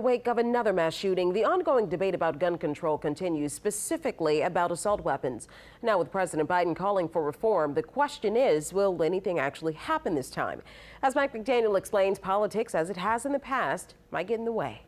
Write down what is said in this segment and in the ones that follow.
Wake of another mass shooting, the ongoing debate about gun control continues, specifically about assault weapons. Now, with President Biden calling for reform, the question is, will anything actually happen this time? As Mike McDaniel explains, politics, as it has in the past, might get in the way.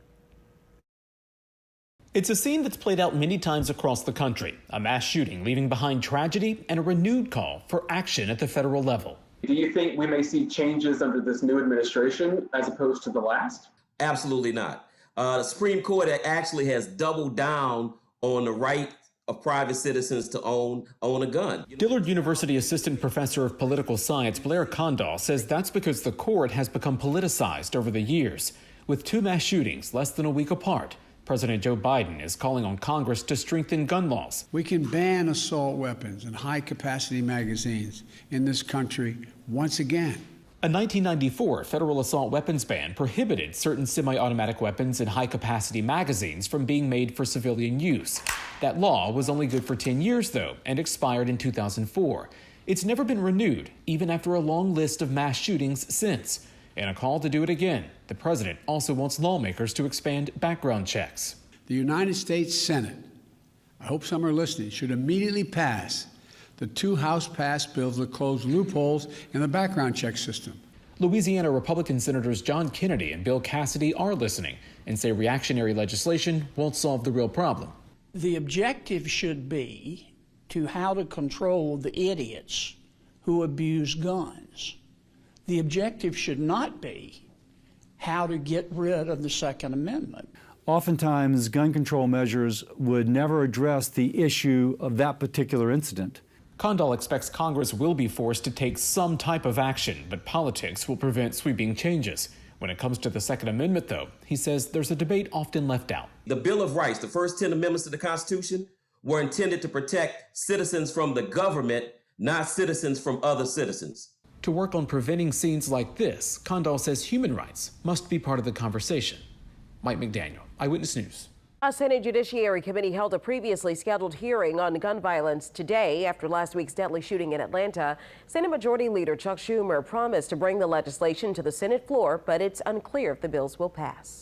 It's a scene that's played out many times across the country, a mass shooting leaving behind tragedy and a renewed call for action at the federal level. Do you think we may see changes under this new administration as opposed to the last? Absolutely not. The Supreme Court actually has doubled down on the right of private citizens to own a gun. Dillard University Assistant Professor of Political Science Blair Condall says that's because the court has become politicized over the years. With two mass shootings less than a week apart, President Joe Biden is calling on Congress to strengthen gun laws. We can ban assault weapons and high-capacity magazines in this country once again. A 1994 federal assault weapons ban prohibited certain semi-automatic weapons and high-capacity magazines from being made for civilian use. That law was only good for 10 years, though, and expired in 2004. It's never been renewed, even after a long list of mass shootings since. In a call to do it again, the president also wants lawmakers to expand background checks. The United States Senate, I hope some are listening, should immediately pass the two House-passed bills that close loopholes in the background check system. Louisiana Republican Senators John Kennedy and Bill Cassidy are listening and say reactionary legislation won't solve the real problem. The objective should be to how to control the idiots who abuse guns. The objective should not be how to get rid of the Second Amendment. Oftentimes, gun control measures would never address the issue of that particular incident. Condall expects Congress will be forced to take some type of action, but politics will prevent sweeping changes. When it comes to the Second Amendment, though, he says there's a debate often left out. The Bill of Rights, the first 10 amendments to the Constitution, were intended to protect citizens from the government, not citizens from other citizens. To work on preventing scenes like this, Condall says human rights must be part of the conversation. Mike McDaniel, Eyewitness News. A Senate Judiciary Committee held a previously scheduled hearing on gun violence today after last week's deadly shooting in Atlanta. Senate Majority Leader Chuck Schumer promised to bring the legislation to the Senate floor, but it's unclear if the bills will pass.